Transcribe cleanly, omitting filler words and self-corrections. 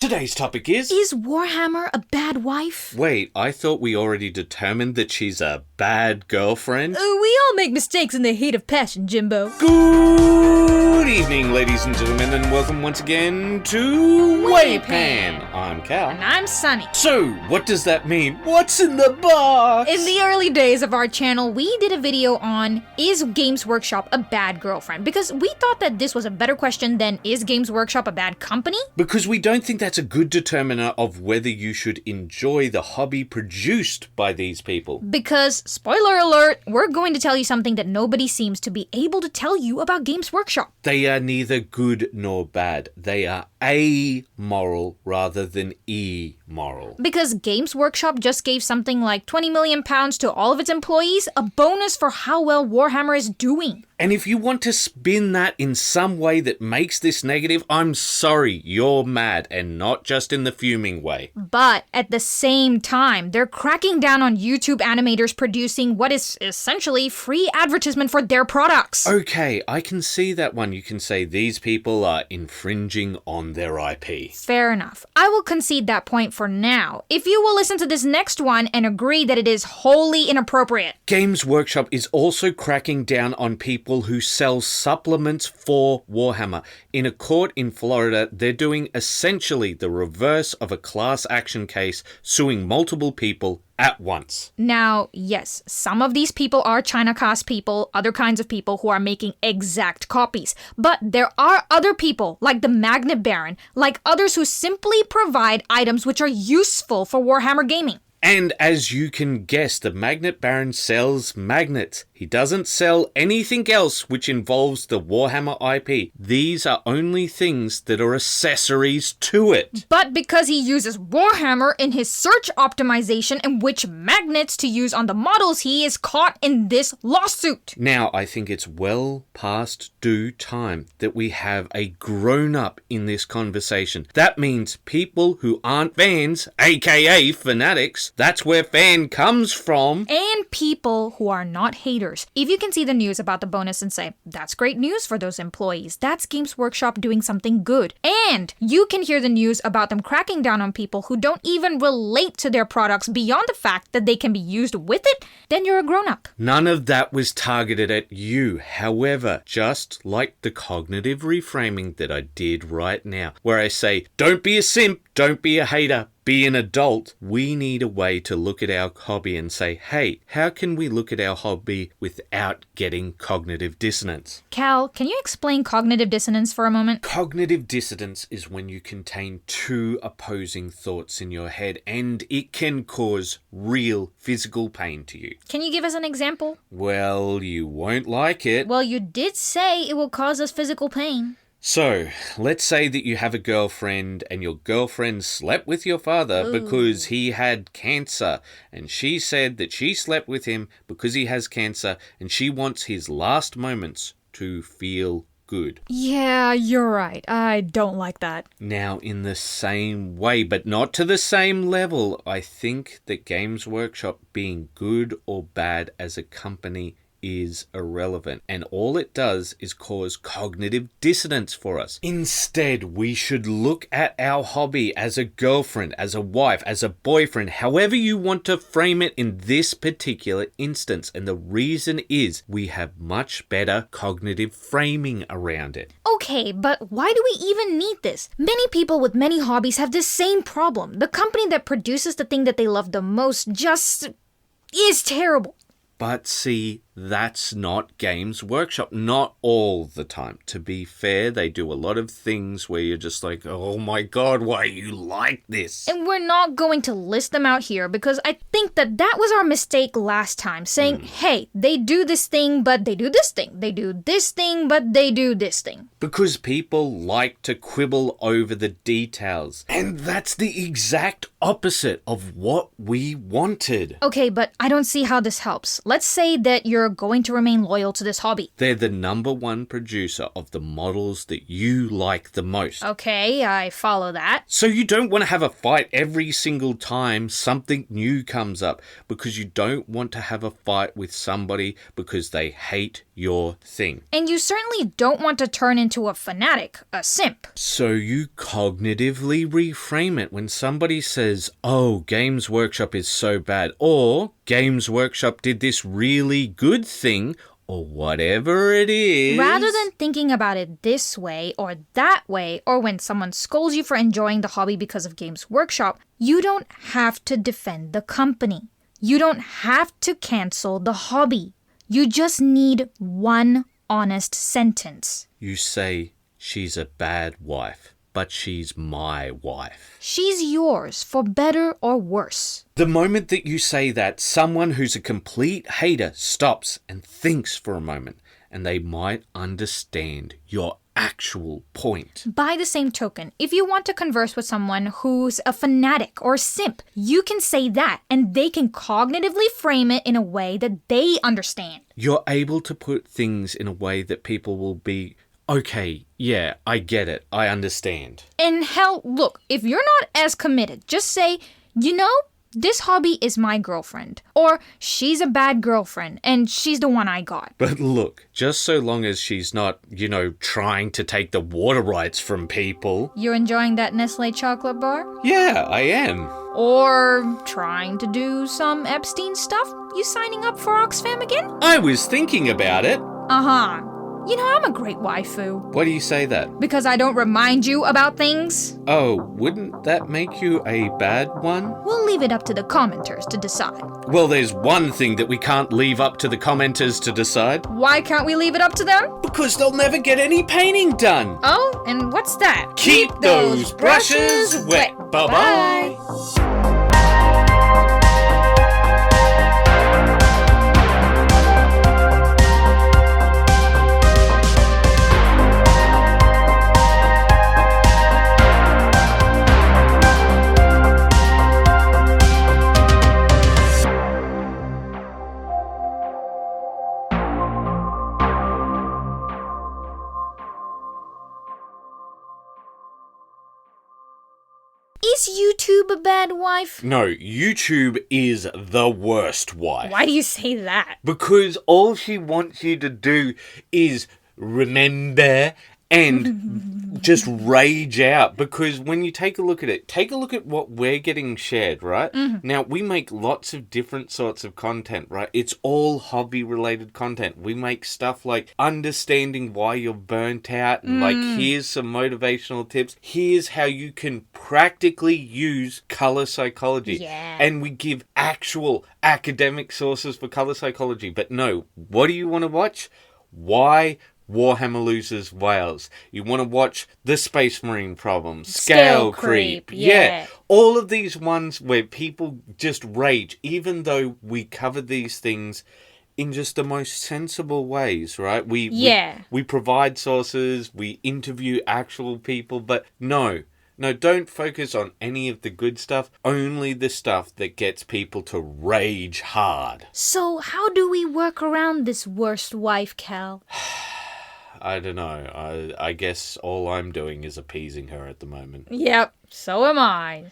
Today's topic is Warhammer a bad wife? Wait, I thought we already determined that she's a bad girlfriend? We all make mistakes in the heat of passion, Jimbo. Good evening, ladies and gentlemen, and welcome once again to Waypan. I'm Cal. And I'm Sunny. So, what does that mean? What's in the box? In the early days of our channel, we did a video on, is Games Workshop a bad girlfriend? Because we thought that this was a better question than, is Games Workshop a bad company? Because we don't think that's a good determiner of whether you should enjoy the hobby produced by these people. Because, spoiler alert, we're going to tell you something that nobody seems to be able to tell you about Games Workshop. They are neither good nor bad. They are amoral rather than immoral. Because Games Workshop just gave something like £20 million to all of its employees, a bonus for how well Warhammer is doing. And if you want to spin that in some way that makes this negative, I'm sorry, you're mad, and not just in the fuming way. But at the same time, they're cracking down on YouTube animators producing what is essentially free advertisement for their products. Okay, I can see that one. You can say these people are infringing on their IP. Fair enough. I will concede that point for now. If you will listen to this next one and agree that it is wholly inappropriate. Games Workshop is also cracking down on people who sell supplements for Warhammer. In a court in Florida, they're doing essentially the reverse of a class action case, suing multiple people at once. Now, yes, some of these people are China cast people, other kinds of people who are making exact copies. But there are other people, like the Magnet Baron, like others who simply provide items which are useful for Warhammer gaming. And as you can guess, the Magnet Baron sells magnets. He doesn't sell anything else which involves the Warhammer IP. These are only things that are accessories to it. But because he uses Warhammer in his search optimization and which magnets to use on the models, he is caught in this lawsuit. Now, I think it's well past due time that we have a grown-up in this conversation. That means people who aren't fans, aka fanatics, that's where fan comes from. And people who are not haters. If you can see the news about the bonus and say, that's great news for those employees, that's Games Workshop doing something good. And you can hear the news about them cracking down on people who don't even relate to their products beyond the fact that they can be used with it, then you're a grown-up. None of that was targeted at you. However, just like the cognitive reframing that I did right now, where I say, don't be a simp, don't be a hater, be an adult, we need a way to look at our hobby and say, hey, how can we look at our hobby without getting cognitive dissonance? Cal, can you explain cognitive dissonance for a moment? Cognitive dissonance is when you contain two opposing thoughts in your head and it can cause real physical pain to you. Can you give us an example? Well, you won't like it. Well, you did say it will cause us physical pain. So, let's say that you have a girlfriend and your girlfriend slept with your father because he had cancer, and she said that she slept with him because he has cancer and she wants his last moments to feel good. Yeah, you're right. I don't like that. Now, in the same way, but not to the same level, I think that Games Workshop being good or bad as a company is irrelevant, and all it does is cause cognitive dissonance for us. Instead, we should look at our hobby as a girlfriend, as a wife, as a boyfriend, however you want to frame it in this particular instance. And the reason is we have much better cognitive framing around it. Okay, but why do we even need this? Many people with many hobbies have this same problem. The company that produces the thing that they love the most just is terrible. But see, that's not Games Workshop. Not all the time. To be fair, they do a lot of things where you're just like, oh my god, why you like this? And we're not going to list them out here because I think that was our mistake last time. Saying, hey, they do this thing, but they do this thing. They do this thing, but they do this thing. Because people like to quibble over the details. And that's the exact opposite of what we wanted. Okay, but I don't see how this helps. Let's say that you're you're going to remain loyal to this hobby. They're the number one producer of the models that you like the most. Okay, I follow that. So you don't want to have a fight every single time something new comes up, because you don't want to have a fight with somebody because they hate your thing. And you certainly don't want to turn into a fanatic, a simp. So you cognitively reframe it when somebody says, oh, Games Workshop is so bad, or Games Workshop did this really good thing, or whatever it is. Rather than thinking about it this way or that way, or when someone scolds you for enjoying the hobby because of Games Workshop, you don't have to defend the company. You don't have to cancel the hobby. You just need one honest sentence. You say, she's a bad wife, but she's my wife. She's yours, for better or worse. The moment that you say that, someone who's a complete hater stops and thinks for a moment, and they might understand your actual point. By the same token, if you want to converse with someone who's a fanatic or simp, you can say that, and they can cognitively frame it in a way that they understand. You're able to put things in a way that people will be, okay, yeah, I get it, I understand. And hell, look, if you're not as committed, just say, you know, this hobby is my girlfriend. Or she's a bad girlfriend and she's the one I got. But look, just so long as she's not, trying to take the water rights from people. You're enjoying that Nestle chocolate bar? Yeah, I am. Or trying to do some Epstein stuff? You signing up for Oxfam again? I was thinking about it. Uh-huh. You know, I'm a great waifu. Why do you say that? Because I don't remind you about things. Oh, wouldn't that make you a bad one? We'll leave it up to the commenters to decide. Well, there's one thing that we can't leave up to the commenters to decide. Why can't we leave it up to them? Because they'll never get any painting done. Oh, and what's that? Keep those brushes wet. Bye-bye. Is YouTube a bad wife? No, YouTube is the worst wife. Why do you say that? Because all she wants you to do is remember and just rage out. Because when you take a look at what we're getting shared, right? Mm-hmm. Now, we make lots of different sorts of content, right? It's all hobby-related content. We make stuff like understanding why you're burnt out, and like, here's some motivational tips. Here's how you can practically use color psychology. Yeah. And we give actual academic sources for color psychology. But no, what do you want to watch? Why Warhammer loses whales. You want to watch the Space Marine problems, scale creep. Yeah. All of these ones where people just rage, even though we cover these things in just the most sensible ways, right? We provide sources, we interview actual people, but no, don't focus on any of the good stuff, only the stuff that gets people to rage hard. So how do we work around this worst wife, Cal? I don't know. I guess all I'm doing is appeasing her at the moment. Yep, so am I.